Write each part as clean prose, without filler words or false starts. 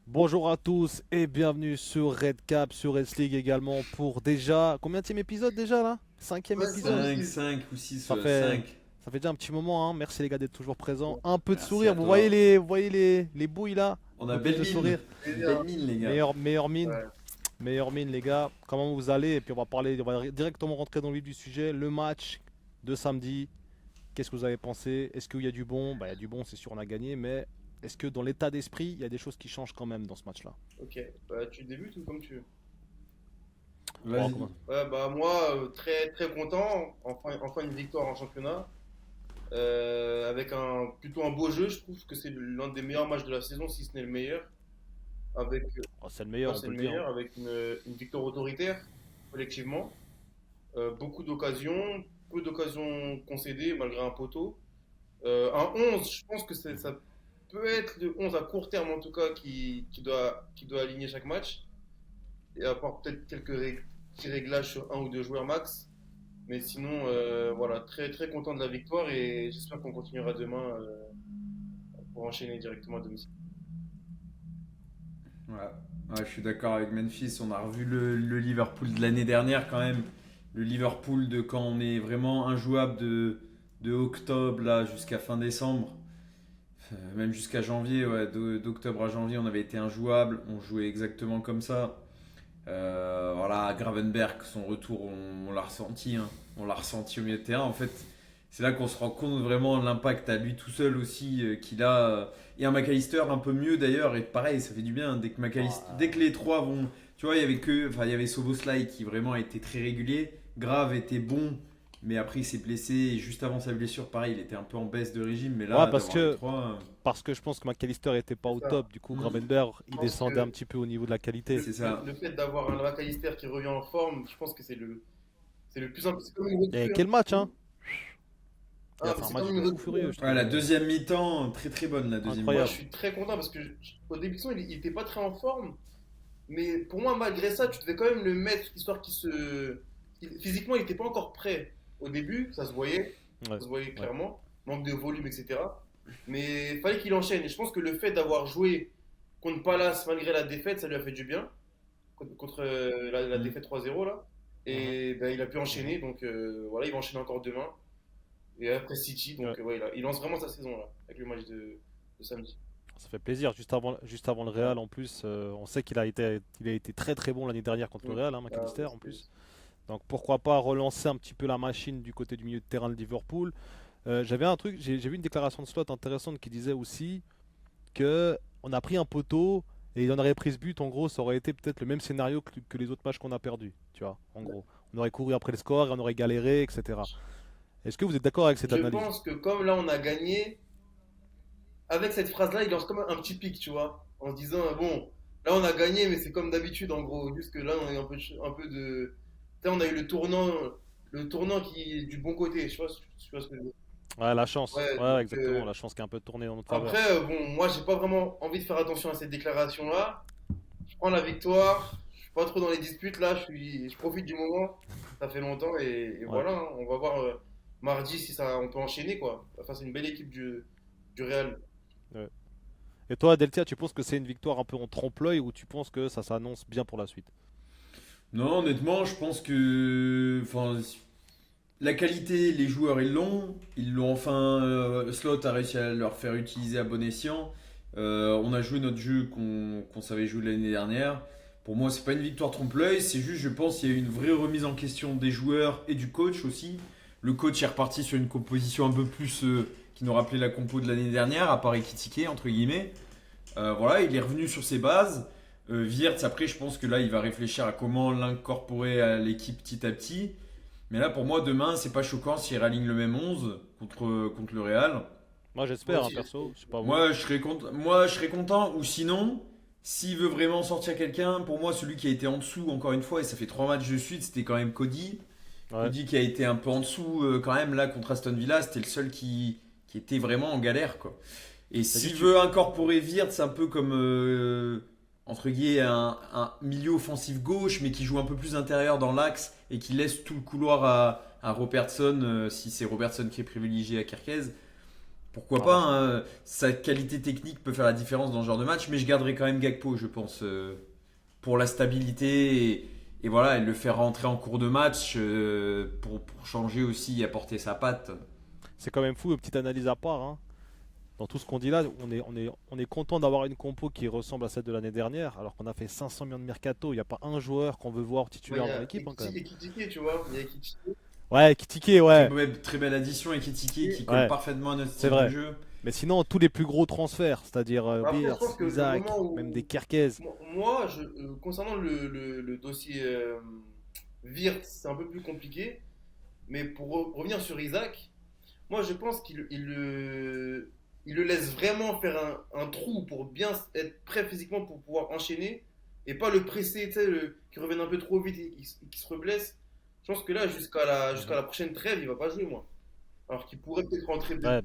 Bonjour à tous et bienvenue sur Redcap, sur S-League également pour déjà... Combienième épisode déjà là? Cinquième Ouais, 5 ou épisode? 6. 5 ou 6, Ça fait, 5. ça fait déjà un petit moment, hein. Merci les gars d'être toujours présents. Un peu de Merci sourire, à toi. vous voyez les bouilles là? Un On a peu plus belle de mine. sourire. Belle mine, les gars. Meilleure mine, Ouais. meilleure mine les gars. Comment vous allez? Et puis on va directement rentrer dans le vif du sujet. Le match de samedi, qu'est-ce que vous avez pensé? Est-ce qu'il y a du bon? Bah il y a du bon, c'est sûr on a gagné, mais est-ce que dans l'état d'esprit, il y a des choses qui changent quand même dans ce match-là? Ok, tu débutes ou comme tu veux? Oh, Vas-y. comment- Ouais, bah moi, très très content. Enfin une victoire en championnat. Avec plutôt un beau jeu. Je trouve que c'est l'un des meilleurs matchs de la saison, si ce n'est le meilleur. Avec, Oh, c'est le ouais, meilleur, on c'est peut le le dire, hein. meilleur, avec une victoire autoritaire, collectivement. Beaucoup d'occasions, peu d'occasions concédées malgré un poteau. Un 11, je pense que ça peut être le 11 à court terme en tout cas qui doit aligner chaque match. Et à part peut-être petits réglages sur un ou deux joueurs max. Mais sinon, voilà, très très content de la victoire et j'espère qu'on continuera demain pour enchaîner directement à domicile. Ouais. Ouais, je suis d'accord avec Memphis. On a revu le Liverpool de l'année dernière quand même. Le Liverpool de quand on est vraiment injouable de octobre là jusqu'à fin décembre. Même jusqu'à janvier, ouais, d'octobre à janvier, on avait été injouable. On jouait exactement comme ça. Voilà, Gravenberg, son retour, on l'a ressenti, hein. On l'a ressenti au milieu de terrain. En fait, c'est là qu'on se rend compte vraiment de l'impact à lui tout seul aussi qu'il a. Et un McAllister un peu mieux d'ailleurs. Et pareil, ça fait du bien. Dès que les trois vont. Tu vois, il y avait Soboslai qui vraiment a été très régulier. Grave était bon, mais après il s'est blessé. Et juste avant sa blessure, pareil, il était un peu en baisse de régime. Mais Ouais, là, d'avoir les trois, parce que je pense que McAllister était pas C'est au ça. top. Du coup, hmm, Gravenberg, Je il pense descendait un que petit peu au niveau de la qualité. le, c'est le- ça. le fait d'avoir un McAllister qui revient en forme, je pense que c'est le plus important. C'est comme une Et recrue, quel match, hein. hein? Il a Ah, mais fait un c'est match comme de une fou recrue, furieux, hein. je Ouais, trouve. la deuxième mi-temps, très très bonne la deuxième Moi, je Incroyable. mi-temps. suis très content parce que au début de saison, il était pas très en forme. Mais pour moi, malgré ça, tu devais quand même le mettre, histoire physiquement, il n'était pas encore prêt. Au début, Ouais, ça se voyait ouais. clairement, manque de volume, etc. Mais il fallait qu'il enchaîne. Et je pense que le fait d'avoir joué contre Palace malgré la défaite, ça lui a fait du bien. Contre la Hmm. défaite 3-0 là. Mhm, Et ben, il a pu mhm. enchaîner. Donc voilà, il va enchaîner encore demain. Et après City, Ouais. donc ouais, il lance vraiment sa saison là, avec le match de samedi. Ça fait plaisir. Juste avant le Ouais. Real, en plus, on sait qu'il a été très très bon l'année dernière contre le Mm. Real, hein, Ah, McAllister, en plus. Donc pourquoi pas relancer un petit peu la machine du côté du milieu de terrain de Liverpool. J'avais un truc, j'ai vu une déclaration de Slot intéressante qui disait aussi que on a pris un poteau et il en aurait pris ce but. En gros, ça aurait été peut-être le même scénario que les autres matchs qu'on a perdus. Tu vois, en gros. On aurait couru après le score et on aurait galéré, etc. Est-ce que vous êtes d'accord avec cette je analyse? pense que comme là on a gagné, avec cette phrase-là, il lance comme un petit pic, tu vois, en se disant bon, là on a gagné, mais c'est comme d'habitude en gros, juste que là on est un peu de, tu sais, on a eu le tournant qui est du bon côté, je sais pas ce que je veux dire. Ouais, la chance. Ouais, Ouais, donc exactement. La chance qui a un peu tourné dans notre faveur. après bon, moi j'ai pas vraiment envie de faire attention à cette déclaration-là. Je prends la victoire, je suis pas trop dans les disputes là, je profite du moment, ça fait longtemps et Ouais. voilà, hein, on va voir mardi si ça, on peut enchaîner quoi. Enfin, c'est une belle équipe du Real. Ouais. Et toi, Deltia, tu penses que c'est une victoire un peu en trompe-l'œil ou tu penses que ça s'annonce bien pour la suite? Non, honnêtement, je pense que. Enfin, la qualité, les joueurs, ils l'ont. Ils l'ont enfin. Slot a réussi à leur faire utiliser à bon escient. On a joué notre jeu qu'on savait jouer l'année dernière. Pour moi, c'est pas une victoire trompe-l'œil. C'est juste, je pense, qu'il y a eu une vraie remise en question des joueurs et du coach aussi. Le coach est reparti sur une composition un peu plus qui nous rappelait la compo de l'année dernière, à part Ekitike, entre guillemets. Voilà, il est revenu sur ses bases. Wirtz, après, je pense que là, il va réfléchir à comment l'incorporer à l'équipe petit à petit. Mais là, pour moi, demain, c'est pas choquant s'il raligne le même 11 contre le Real. Moi, Moi j'espère, hein, aussi, perso. Je sais pas vous. Moi, je serais content. Ou sinon, s'il veut vraiment sortir quelqu'un, pour moi, celui qui a été en dessous, encore une fois, et ça fait 3 matchs de suite, c'était quand même Cody. Ouais. Cody qui a été un peu en dessous quand même, là, contre Aston Villa, c'était le seul qui était vraiment en galère, quoi. Et Vas-y, s'il tu. veut incorporer Wirtz un peu comme entre guillemets un milieu offensif gauche, mais qui joue un peu plus intérieur dans l'axe et qui laisse tout le couloir à Robertson, si c'est Robertson qui est privilégié à Kerkez, Pourquoi Ah, pas, bah, hein, sa qualité technique peut faire la différence dans ce genre de match, mais je garderai quand même Gakpo, je pense, pour la stabilité et voilà, et le faire rentrer en cours de match pour changer aussi et apporter sa patte. c'est quand même fou, une petite analyse à part, hein. Dans tout ce qu'on dit là, on est content d'avoir une compo qui ressemble à celle de l'année dernière, alors qu'on a fait 500 millions de mercato. Il n'y a pas un joueur qu'on veut voir Ouais, il titulaire y dans a l'équipe, hein, quand même. Ekitike, tu vois. Il y a Ekitike. Ouais, Kitike, ouais, Très belle addition et qui colle ouais, parfaitement à notre c'est style de vrai. jeu. Mais sinon, tous les plus gros transferts, c'est-à-dire Après, je pense Wirtz, que le Isaac, moment même des où. Kerkez. Moi, concernant le dossier Wirtz, c'est un peu plus compliqué. Mais pour revenir sur Isaac, moi, je pense qu'il le laisse vraiment faire un trou pour bien être prêt physiquement pour pouvoir enchaîner et pas le presser, tu sais, qu'il revienne un peu trop vite et qu'il se reblesse. Je pense que là, jusqu'à Mhm. la prochaine trêve, il va pas jouer, moi. Alors qu'il pourrait peut-être rentrer. Ouais,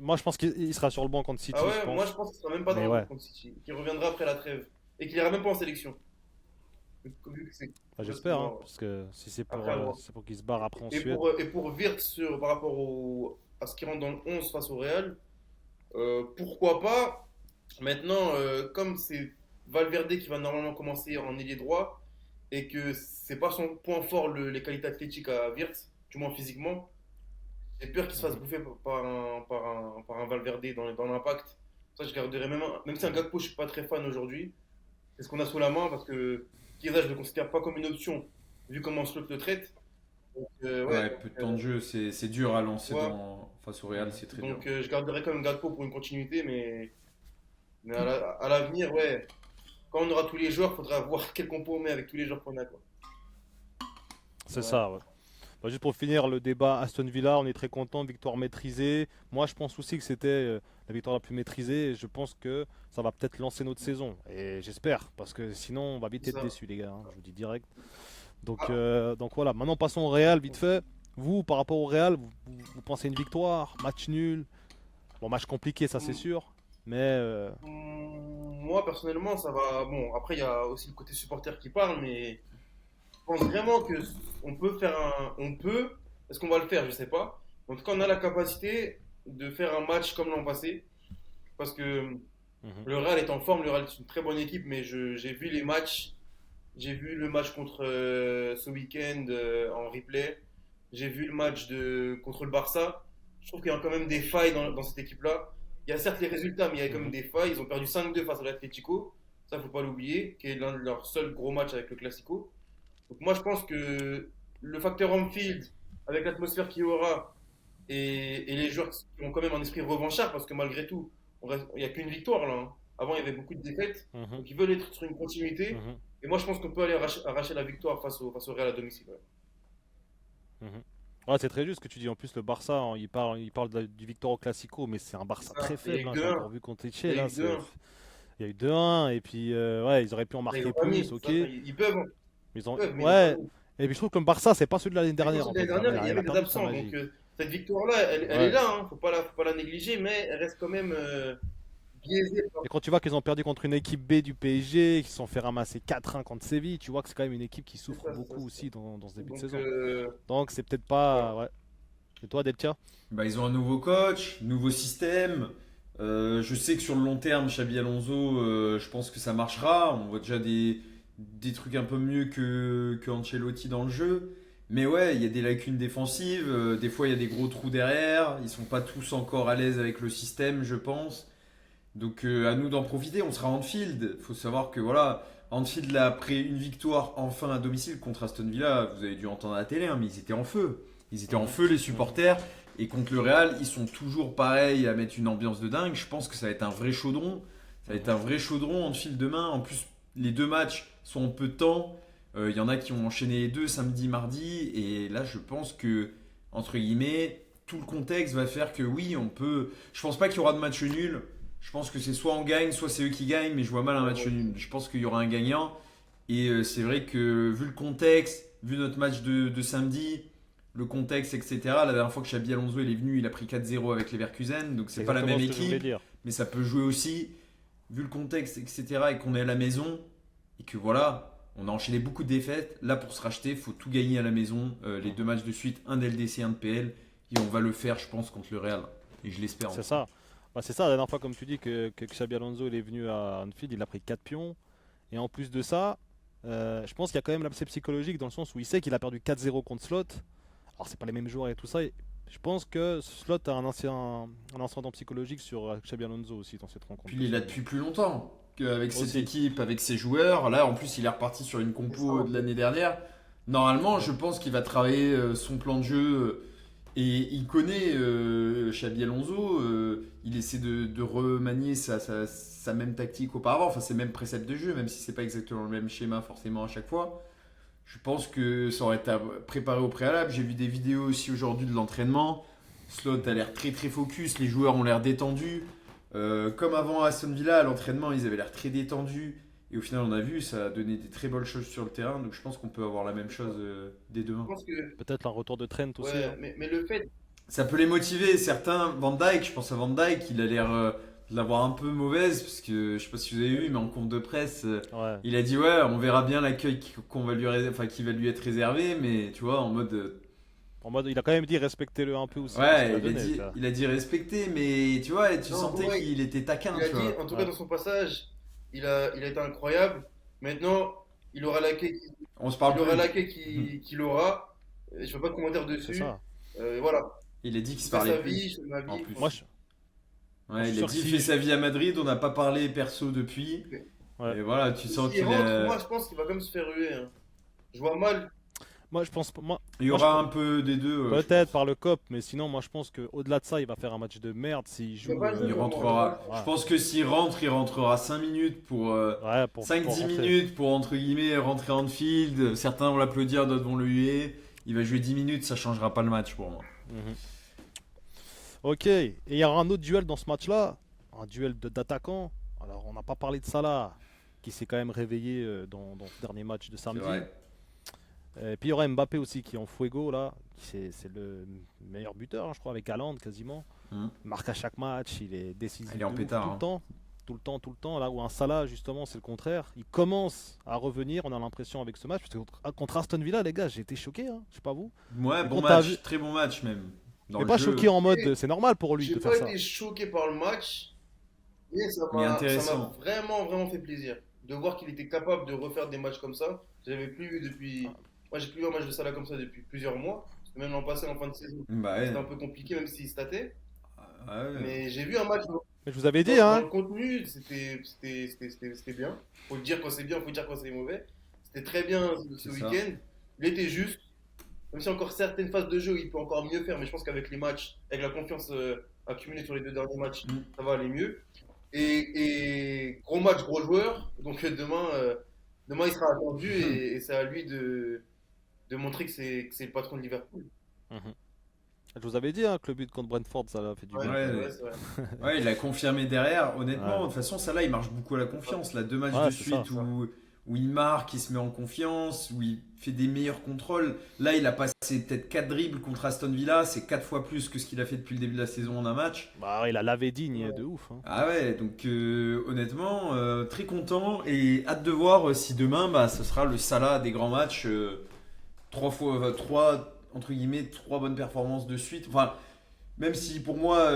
moi, je pense qu'il sera sur le banc contre Ah City, je ouais, moi je pense. pense qu'il sera même pas dans Mais le groupe ouais, contre City, qu'il reviendra après la trêve et qu'il ira même pas en sélection. Vu que c'est enfin, j'espère, hein, complètement parce que si après avoir. c'est pour qu'il se barre après en Et Suède. pour Wirtz par rapport à ce qui rentre dans le 11 face au Real, pourquoi pas. Maintenant, comme c'est Valverde qui va normalement commencer en ailier droit et que c'est pas son point fort les qualités athlétiques à Wirtz, du moins physiquement, j'ai peur qu'il se fasse Mhm, bouffer par un Valverde dans l'impact. Ça, je garderais même si un mhm. Gakpo, je suis pas très fan aujourd'hui. C'est ce qu'on a sous la main parce que Chiesa, je ne le considère pas comme une option vu comment Slot le traite. Donc, ouais, Ouais, peu de temps de jeu, c'est dur à lancer ouais. face au Real, c'est très dur. Donc je garderai quand même Gakpo pour une continuité, mais à l'avenir, ouais. Quand on aura tous les joueurs, il faudra voir quel compo on met avec tous les joueurs qu'on a, quoi. C'est Ouais. ça, ouais. Bah, juste pour finir le débat Aston Villa, on est très content, victoire maîtrisée. Moi, je pense aussi que c'était la victoire la plus maîtrisée et je pense que ça va peut-être lancer notre saison. Et j'espère, parce que sinon, on va vite C'est être ça. déçus, les gars, hein, je vous dis direct. Ah, Donc voilà, maintenant passons au Real, vite fait. Vous, par rapport au Real, vous pensez une victoire, match nul? Bon, match compliqué, ça c'est mm, sûr. Mais moi, personnellement, ça va. Bon, après, il y a aussi le côté supporter qui parle, mais je pense vraiment que on peut faire un. On peut. Est-ce qu'on va le faire? Je sais pas. En tout cas, on a la capacité de faire un match comme l'an passé. Parce que mhm, le Real est en forme. Le Real est une très bonne équipe, mais j'ai vu les matchs. J'ai vu le match contre ce week-end en replay. J'ai vu le match contre le Barça. Je trouve qu'il y a quand même des failles dans cette équipe-là. Il y a certes les résultats, mais il y a quand même mhm, des failles. Ils ont perdu 5-2 face à l'Atlético. Ça, faut pas l'oublier, qui est l'un de leurs seuls gros matchs avec le Classico. Donc moi, je pense que le facteur Anfield, avec l'atmosphère qu'il y aura, et les joueurs qui ont quand même un esprit revanchard, parce que malgré tout, il n'y a qu'une victoire là, hein. Avant, il y avait beaucoup de défaites. mhm, Donc ils veulent être sur une continuité. mhm, Et moi, je pense qu'on peut aller arracher la victoire face au Real à domicile. Ouais. mhm. Ouais, c'est très juste ce que tu dis. En plus, le Barça, hein, il parle du Victor au Classico, mais c'est un C'est Barça ça. très Et il y a faible, eu hein. J'ai 2-1. encore vu contre Elche, Il y a là. eu 2-1. Il y a eu 2-1, et puis ouais, ils auraient pu en Là, ils marquer ont pas mis. plus, C'est ok. ça. Ils peuvent, hein. Mais Ils peuvent, mais ils n'ont pas ouais, mis. et puis je trouve que le Barça, c'est pas celui de l'année C'est pour dernière, ça en que l'année fait. dernière, il y Il avait a des perdu de sa absents. Donc magie. cette victoire-là, elle est Ouais. là. Hein. Faut pas la négliger, mais elle reste quand même biaisée. Et quand tu vois qu'ils ont perdu contre une équipe B du PSG, qu'ils se sont fait ramasser 4-1 contre Séville, tu vois que c'est quand même une équipe qui C'est souffre ça, c'est ça, beaucoup c'est ça. aussi dans ce début de Donc, saison. Donc c'est peut-être pas. voilà. Ouais. Et toi, Deltia? Bah, ils ont un nouveau coach, nouveau système. Je sais que sur le long terme, Xabi Alonso, je pense que ça marchera. On voit déjà des trucs un peu mieux que Ancelotti dans le jeu. Mais ouais, il y a des lacunes défensives. Des fois, il y a des gros trous derrière. Ils sont pas tous encore à l'aise avec le système, je pense. Donc à nous d'en profiter. On sera à Anfield. Faut savoir que voilà, Anfield là, après une victoire enfin à domicile contre Aston Villa, vous avez dû entendre à la télé, hein, mais ils étaient en feu. Ils étaient en Mhm, feu les mhm, supporters. Et contre le Real, ils sont toujours pareils à mettre une ambiance de dingue. Je pense que ça va être un vrai chaudron. Ça va être mhm, un vrai chaudron en fil demain. En plus, les deux matchs sont en peu de temps. Il y en a qui ont enchaîné les deux samedi, mardi. Et là, je pense que, entre guillemets, tout le contexte va faire que oui, on peut. Je pense pas qu'il y aura de match nul. Je pense que c'est soit on gagne, soit c'est eux qui gagnent. Mais je vois mal un Ouais, match moi nul. aussi. Je pense qu'il y aura un gagnant. Et c'est vrai que, vu le contexte, vu notre match de samedi, le contexte, etc. La dernière fois que Xabi Alonso il est venu, il a pris 4-0 avec Leverkusen, donc c'est c'est pas la exactement même ce que je voulais équipe, dire. mais ça peut jouer aussi, vu le contexte, etc. Et qu'on est à la maison, et que voilà, on a enchaîné beaucoup de défaites. Là, pour se racheter, il faut tout gagner à la maison, les deux Mhm. matchs de suite, un d'LDC, un de PL, et on va le faire, je pense, contre le Real. Et je l'espère. C'est ça. Bah, c'est ça, la dernière fois, comme tu dis, que Xabi Alonso il est venu à Anfield, il a pris 4 pions. Et en plus de ça, je pense qu'il y a quand même l'aspect psychologique dans le sens où il sait qu'il a perdu 4-0 contre Slot. Alors, c'est pas les mêmes joueurs et tout ça. Et je pense que Slot a un ascendant psychologique sur Xabi Alonso aussi dans cette rencontre. Puis il est là depuis plus longtemps qu'avec cette Aussi. équipe, avec ses joueurs. Là, en plus, il est reparti sur une compo de l'année dernière. Normalement, je pense qu'il va travailler son plan de jeu. Et il connaît Xabi Alonso. Il essaie de remanier sa même tactique auparavant, enfin ses mêmes préceptes de jeu, même si c'est pas exactement le même schéma forcément à chaque fois. Je pense que ça aurait été préparé au préalable. J'ai vu des vidéos aussi aujourd'hui de l'entraînement. Slot a l'air très très focus, les joueurs ont l'air détendus. Comme avant à Aston Villa, à l'entraînement, ils avaient l'air très détendus. Et au final, on a vu, ça a donné des très bonnes choses sur le terrain. Donc je pense qu'on peut avoir la même chose dès Je demain. pense que, Peut-être un retour de Trent aussi. ouais, Hein. mais le fait, Ça peut les motiver. Certains, Van Dijk, je pense à Van Dijk, il a l'air de l'avoir un peu mauvaise. Parce que je sais pas si vous avez vu, mais en compte de presse, Ouais. il a dit ouais, on verra bien l'accueil qu'on va lui, enfin, qui va lui être réservé. Mais tu vois, en mode. En mode, il a quand même dit respectez-le un peu aussi. pour ce Ouais, qu'il a donné, tu vois. il a dit respecter, mais tu vois, tu non, sentais ouais, qu'il était taquin, il a tu dit, vois. en tout Ouais. cas dans son passage, il a été incroyable. Maintenant, il aura l'accueil On se parle il aura plus. l'accueil qu'il aura. Je ne veux pas de commentaire C'est dessus. ça. Voilà, Il a dit qu'il il se fait parlait sa plus. vie, je fais ma En vie. plus. Moi, je Ouais, suis il a sûr dit que qu'il si fait sa vie à Madrid, on n'a pas parlé perso depuis. Ouais. Et voilà, tu sens S'il qu'il rentre, moi a... je pense qu'il va quand même se faire ruer. Hein. Je vois mal. Moi, je pense pas. Il y Moi, je aura pense- un peu des deux. Je Peut-être pense. par le COP, mais sinon, moi je pense qu'au-delà de ça, il va faire un match de merde s'il Je vois joue. pas le Il niveau, moi, rentrera. Ouais. Je pense que s'il rentre, il rentrera 5 minutes pour. Ouais, pour 5-10 rentrer. minutes pour entre guillemets rentrer en field. Certains vont l'applaudir, d'autres vont le huer. Il va jouer 10 minutes, ça changera pas le match pour moi. Mhm. Ok, et il y aura un autre duel dans ce match-là, un duel d'attaquants. Alors, on n'a pas parlé de Salah, qui s'est quand même réveillé dans ce dernier match de C'est samedi. vrai. Et puis il y aura Mbappé aussi qui est en fuego là. C'est le meilleur buteur, hein, je crois, avec Haaland quasiment. Mhm. Il marque à chaque match, il est décisif Il est en de ouf pétard, tout hein. le temps. Tout le temps. Là où un Salah, justement, c'est le contraire. Il commence à revenir, on a l'impression, avec ce match. Parce que contre Aston Villa, les gars, j'ai été choqué, hein, je sais pas vous. Ouais, Et bon quand t'as match, vu- très bon match même. Dans Mais le pas jeu. choqué en mode, c'est normal pour lui J'ai de pas faire ça. été choqué par le match, mais Il est ça m'a intéressant. vraiment, vraiment fait plaisir de voir qu'il était capable de refaire des matchs comme ça. J'avais plus vu depuis. Moi, j'ai plus vu un match de Salah comme ça depuis plusieurs mois. Parce que même l'an passé, en fin de saison, Bah ouais. c'était un peu compliqué, même s'il statait. Ah ouais. Mais j'ai vu un match Mais je vous avais dit, dans hein. le contenu, c'était bien. Faut le dire quand c'est bien, faut le dire quand c'est mauvais. C'était très bien ce C'est ça. week-end. Il était juste. Même si encore certaines phases de jeu, il peut encore mieux faire, mais je pense qu'avec les matchs, avec la confiance accumulée sur les 2 derniers matchs, Mm. ça va aller mieux. Et gros match, gros joueur. Donc demain, il sera attendu et c'est à lui de montrer que c'est le patron de Liverpool. Mhm. Je vous avais dit hein, que le but contre Brentford, ça a fait du Ouais, bien. Ouais. c'est vrai, c'est vrai. Ouais, il a confirmé derrière. Honnêtement, Ouais. de toute façon, ça là, il marche beaucoup à la confiance. Là, 2 matchs Ouais, de c'est ça, suite où il marque, il se met en confiance, où il fait des meilleurs contrôles. Là, il a passé peut-être 4 dribbles contre Aston Villa. C'est 4 fois plus que ce qu'il a fait depuis le début de la saison en un match. Bah, il a lavé digne Ouais. de ouf. Hein. Ah ouais, donc honnêtement, très content et hâte de voir si demain, bah, ce sera le Salah des grands matchs. 3 entre guillemets, 3 bonnes performances de suite. Enfin, même si pour moi,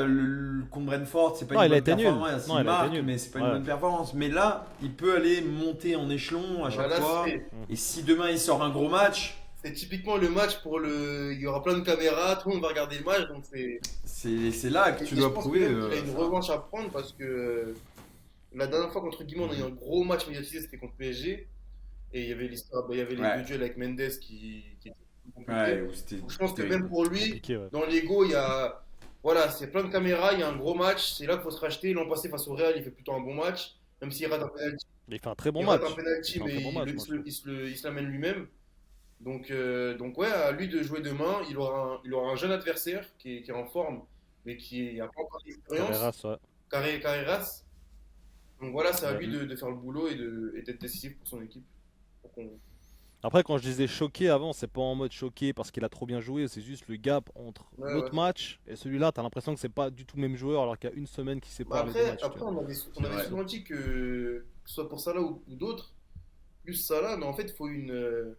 contre Brentford, c'est pas Non, une il a bonne été nul. performance. Non, Il il a été marque, nul. mais c'est pas Ouais. une bonne performance. Mais là, il peut aller monter en échelon à chaque Voilà, fois. c'est- Et si demain il sort un gros match, c'est typiquement le match pour le. Il y aura plein de caméras, tout le monde va regarder le match, donc c'est. c'est là que Et tu je dois pense prouver. qu'il a une ça. revanche à prendre parce que la dernière fois contre Guimond, on a eu un gros match médiatisé, c'était contre PSG. Et il y avait l'histoire, il y avait les Ouais. 2 duels avec Mendes qui étaient compliqués. Ouais, où c'était Donc je pense que terrible. même pour lui, Compliqué, ouais. dans l'ego, il y a. Voilà, c'est plein de caméras, il y a un gros match, c'est là qu'il faut se racheter. L'an passé face au Real, il fait plutôt un bon match, même s'il rate un penalty. Il fait un très bon Il match. rate un penalty, Il fait un mais très bon match, il moi, se je trouve. il se l'amène lui-même. Donc ouais, à lui de jouer demain. Il aura un jeune adversaire qui est en forme, mais qui n'a pas encore d'expérience, Carreras, ouais. Carreras. Donc voilà, c'est à Ouais. lui de faire le boulot et d'être décisif pour son équipe. Pour qu'on- Après, quand je disais choqué avant, c'est pas en mode choqué parce qu'il a trop bien joué, c'est juste le gap entre Ouais, l'autre ouais. match et celui-là. T'as l'impression que c'est pas du tout le même joueur alors qu'il y a une semaine qui Bah sépare les deux matchs. tu après vois. on avait vrai. souvent dit que ce soit pour Salah ou d'autres, plus Salah, mais en fait, il faut une.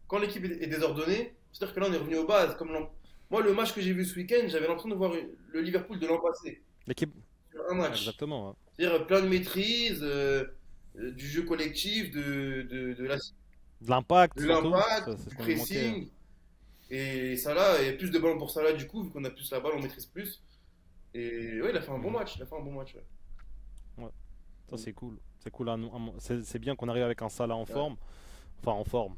Quand l'équipe est désordonnée, c'est-à-dire que là, on est revenu aux bases. Moi, le match que j'ai vu ce week-end, j'avais l'impression de voir le Liverpool de l'an passé, L'équipe, sur un match. exactement. Ouais. C'est-à-dire plein de maîtrise, du jeu collectif, De l'impact de surtout, l'impact, c'est ce du qu'on lui manquait. pressing. Et Salah, et plus de ballons pour Salah du coup, vu qu'on a plus la balle, on maîtrise plus. Et ouais, il a fait un bon Mhm. match. Il a fait un bon match. Ouais. Ouais. Ça c'est cool. C'est cool. C'est bien qu'on arrive avec un Salah en Ouais. forme, enfin en forme,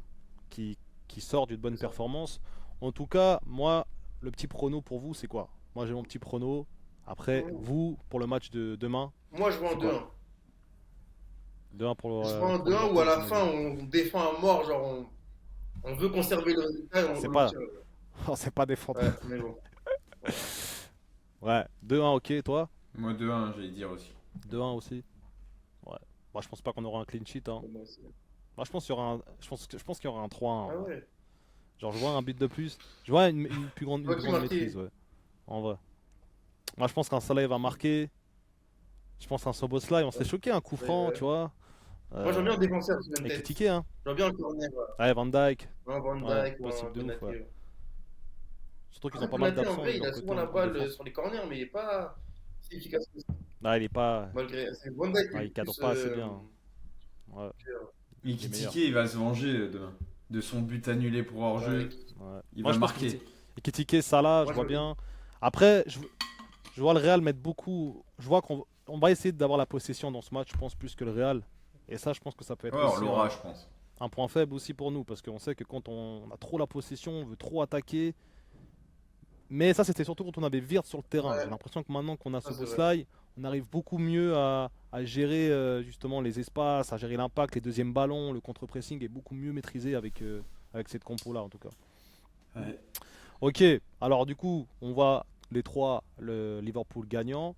qui, qui sort d'une bonne C'est ça. performance. En tout cas, moi, le petit prono pour vous, c'est quoi? Moi j'ai mon petit prono. Après, vous, pour le match de demain, Moi, je vois un c'est quoi? 2-1. 2-1 Je vois un pour 2-1 où à Liverpool, la fin, j'imagine. on défend à mort. Genre, on veut conserver le résultat et Ah, on c'est le pas, tire. c'est pas défendre. Ouais, mais bon. Voilà. Ouais, 2-1, ok, toi? Moi 2-1, j'allais dire aussi. 2-1 aussi? Ouais. Moi, je pense pas qu'on aura un clean sheet, hein. Bon, moi aussi. Moi, je pense qu'il y aura je pense qu'il y aura un 3-1 en Ah vrai. ouais. Genre, je vois un but de plus. Je vois une Toi plus qui grande maîtrise, marqué. ouais. En vrai. Moi, je pense qu'un Salah il va marquer. Je pense qu'un Soboslai, on s'est choqué, un coup franc, tu vois. Moi, j'aime bien Euh, un défenseur qui donne et tête. critiqué, hein. J'aime bien un corner. Voilà. Ouais, Van Dijk. Un Van Ouais, Dijk ou un possible de ouf, ouais. Konaté. Ouais. Surtout qu'ils ont Après, pas mal Konaté, en d'absents vrai, de il leur a côté souvent la en balle défense. sur les corners, mais il n'est pas si efficace que ça. Là, il est pas. Malgré. C'est Van Dijk qui est Ouais, le il cadre plus. pas assez bien, hein. Ouais, Et il est meilleur. Kitike, il va se venger demain. De son but annulé pour Ouais, hors-jeu. Ouais. Il Moi, va je pense marquer. Ekitike, Salah, je moi, vois je veux. bien. Après, je vois le Real mettre beaucoup. Je vois on va essayer d'avoir la possession dans ce match, je pense, plus que le Real. Et ça, je pense que ça peut Ouais, être on aussi l'aura, je pense. un point faible aussi pour nous, parce qu'on sait que quand on a trop la possession, on veut trop attaquer. Mais ça, c'était surtout quand on avait Wirtz sur le terrain. J'ai Ouais, l'impression que maintenant qu'on a ça c'est vrai. Szoboszlai, on arrive beaucoup mieux à gérer justement les espaces, à gérer l'impact, les deuxièmes ballons, le contre-pressing est beaucoup mieux maîtrisé avec cette compo-là en tout cas. Ouais. Ok, alors du coup, on voit les trois, le Liverpool gagnant.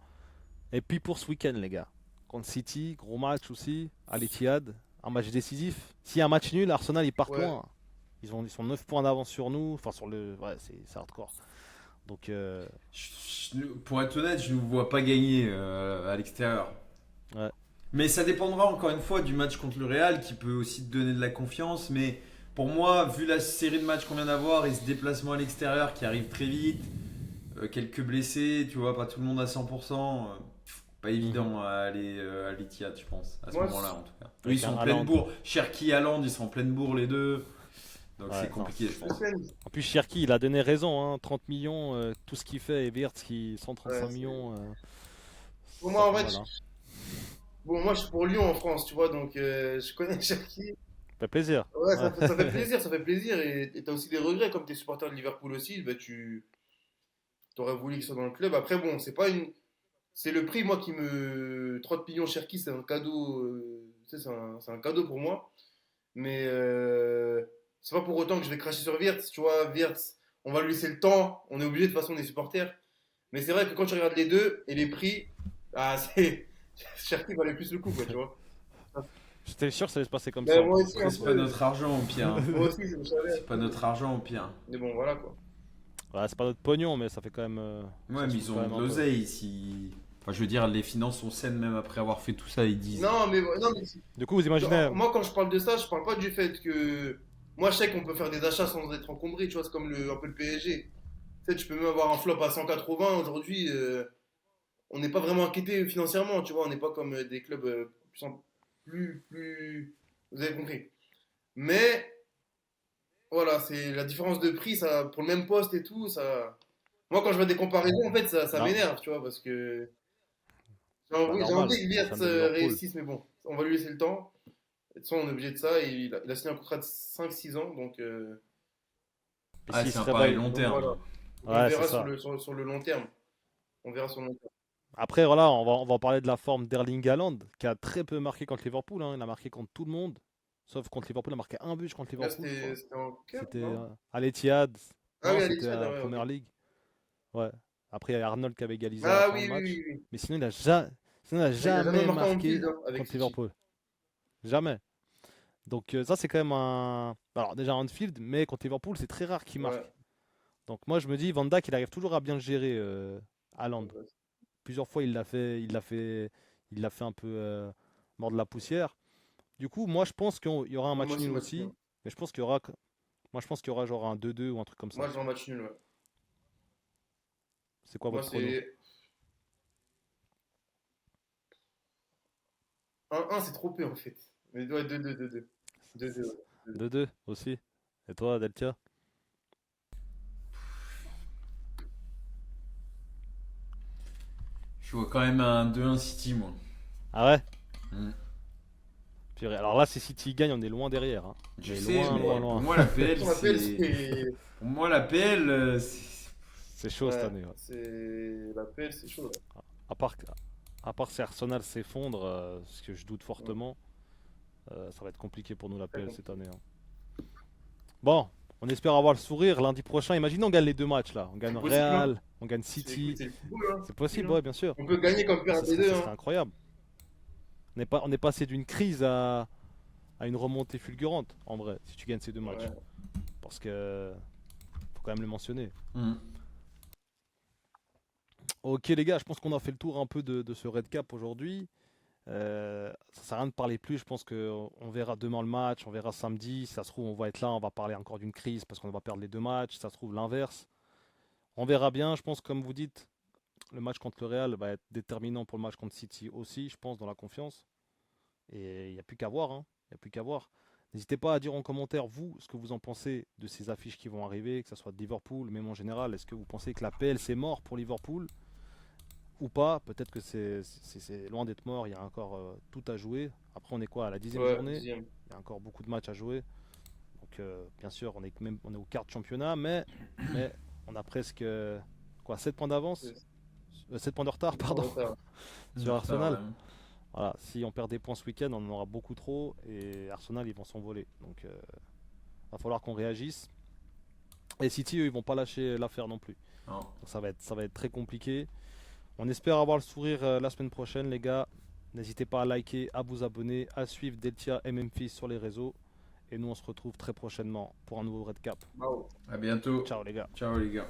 Et puis pour ce week-end, les gars, contre City, gros match aussi, à l'Etihad, un match décisif. S'il y a un match nul, Arsenal ils partent Ouais. loin. Ils sont 9 points d'avance sur nous, enfin sur le. Ouais, c'est hardcore. Donc, Pour être honnête, je ne vous vois pas gagner à l'extérieur. ouais. Mais ça dépendra encore une fois du match contre le Real qui peut aussi te donner de la confiance. Mais pour moi, vu la série de matchs qu'on vient d'avoir et ce déplacement à l'extérieur qui arrive très vite, quelques blessés, tu vois, pas tout le monde à 100%, pas Mhm. évident à aller à l'Etihad, je pense, à ce Moi, moment-là en tout cas. Eux, ils Avec sont un en pleine Haaland. bourre. Cherki, Haaland, ils sont en pleine bourre les deux. Donc c'est Ouais, non, compliqué, je deux pense. semaines. en plus, Cherki, il a donné raison, hein, 30 millions, tout ce qu'il fait, et Wirtz qui Ouais, 135 c'est- millions, Pour ça moi, en fait fait, mal. Hein. bon, moi, je suis pour Lyon en France, tu vois, donc je connais Cherki. Ça fait plaisir. Ouais, Ouais. ça fait plaisir, ça fait plaisir. Et t'as aussi des regrets, comme t'es supporter de Liverpool aussi, bah, tu t'aurais voulu qu'il soit dans le club. Après, bon, c'est pas une. C'est le prix, moi, qui me. 30 millions Cherki, c'est un cadeau. Tu sais, c'est un cadeau pour moi. Mais c'est pas pour autant que je vais cracher sur Wirtz. Tu vois, Wirtz, on va lui laisser le temps. On est obligé de toute façon des supporters. Mais c'est vrai que quand tu regardes les deux et les prix, ah, c'est. Cherki valait plus le coup, quoi, tu vois. J'étais sûr que ça allait se passer comme ça Ben, en moi plus. aussi, Après, un c'est pas peu. notre argent au pire, hein. Moi aussi, je le savais. C'est pas notre argent au pire. Mais bon, voilà, quoi. Ouais, c'est pas notre pognon, mais ça fait quand même. Ouais, Ça mais saoule ils quand ont même de un peu. l'oseille si. Enfin, je veux dire, les finances sont saines même après avoir fait tout ça, ils disent. Non, mais Du coup, vous imaginez. moi, quand je parle de ça, je parle pas du fait que. Moi, je sais qu'on peut faire des achats sans être encombré, tu vois, c'est comme un peu le PSG. Tu sais, tu peux même avoir un flop à 180 aujourd'hui. On n'est pas vraiment inquiété financièrement, tu vois, on n'est pas comme des clubs plus. Vous avez compris. Mais, voilà, c'est la différence de prix, ça, pour le même poste et tout, ça. Moi, quand je vois des comparaisons, en fait, ça Non, m'énerve, tu vois, parce que bah j'ai envie normal, que t'es Wirtz fan de Liverpool. réussisse, mais bon, on va lui laisser le temps. De toute façon, on est obligé de ça. Et il a signé un contrat de 5 6 ans. Donc, Et Ah, s'il c'est se un pari réveille. long donc voilà. terme. Donc, on Ouais, c'est verra ça. sur le long terme. On verra sur le long terme. Après, voilà, on va en parler de la forme d'Erling Haaland, qui a très peu marqué contre Liverpool, hein. Il a marqué contre tout le monde. Sauf contre Liverpool, il a marqué un but contre Là, Liverpool, je crois. c'était en cup, C'était non? à l'Etihad. Ah Non, oui, c'était Alicia, à ouais, ok. Première League. Ouais. Après, il y a Arnold qui avait égalisé à la Ah fin oui, de oui, match. oui, oui. Mais sinon, il n'a Mais il a jamais jamais marqué en marqué build hein, avec contre City. Liverpool. Jamais. Donc ça, c'est quand même un. Alors déjà Anfield, mais contre Liverpool, c'est très rare qu'il Ouais. marque. Donc moi, je me dis, Van Dijk, il arrive toujours à bien le gérer, Haaland. Ouais, Plusieurs fois, il l'a fait un peu mordre de la poussière. Du coup, moi, je pense qu'il y aura un moi match aussi, nul match nul. aussi. Mais je pense qu'il y aura genre un 2-2 ou un truc comme ça. Moi, je vais en match nul. Ouais. C'est quoi Moi, votre prono? c'est 1-1, c'est trop peu en fait. Mais ouais, 2-2, 2-2. 2-2, ouais. 2-2. 2-2 aussi. Et toi, Deltia? Je vois quand même un 2-1 City, moi. Ah ouais? Mm. Purée. Alors là, si City gagne, on est loin derrière, hein. Je Mais sais, loin, mais loin, pour loin. moi, la PL, On appelle, c'est. c'est. Pour moi, la PL, c'est. C'est chaud cette Ouais, année, ouais. c'est. La PL, c'est chaud. Là. À part, à part si Arsenal s'effondre, ce que je doute Ouais, fortement, ça va être compliqué pour nous la très PL cette compliqué. année, hein. Bon, on espère avoir le sourire lundi prochain. Imaginons on gagne les deux matchs là. On gagne C'est possible, hein. Real, on gagne Écoute, City. c'est le football, hein. C'est C'est possible, possible, hein. ouais, bien sûr. On peut gagner comme Ah, perdre les deux, ce hein. serait incroyable. On est passé d'une crise à une remontée fulgurante, en vrai, si tu gagnes ces deux matchs. Ouais. Parce que faut quand même le mentionner. Mm. Ok les gars, je pense qu'on a fait le tour un peu de ce Red Cap aujourd'hui. Ça sert à rien de parler plus, je pense qu'on verra demain le match, on verra samedi. Si ça se trouve, on va être là, on va parler encore d'une crise parce qu'on va perdre les deux matchs. Si ça se trouve, l'inverse. On verra bien, je pense, comme vous dites, le match contre le Real va être déterminant pour le match contre City aussi, je pense, dans la confiance. Et il n'y a plus qu'à voir, hein. Il n'y a plus qu'à voir. N'hésitez pas à dire en commentaire, vous, ce que vous en pensez de ces affiches qui vont arriver, que ce soit de Liverpool, même en général. Est-ce que vous pensez que la PL c'est mort pour Liverpool ou pas? Peut-être que c'est loin d'être mort, il y a encore tout à jouer. Après, on est quoi, à la 10e Ouais, journée? dixième. Il y a encore beaucoup de matchs à jouer. Donc, bien sûr, on est au quart de championnat, mais on a presque quoi, 7 points d'avance? C'est 7 points de retard, en pardon, retard. sur En retard, Arsenal. ouais. Voilà, si on perd des points ce week-end, on en aura beaucoup trop et Arsenal, ils vont s'envoler. Donc, va falloir qu'on réagisse. Et City, eux, ils vont pas lâcher l'affaire non plus. Non. Donc, ça va être très compliqué. On espère avoir le sourire la semaine prochaine, les gars. N'hésitez pas à liker, à vous abonner, à suivre Deltia et Memphis sur les réseaux. Et nous, on se retrouve très prochainement pour un nouveau Red Cap. Bravo. À bientôt. Ciao, les gars. Ciao, les gars.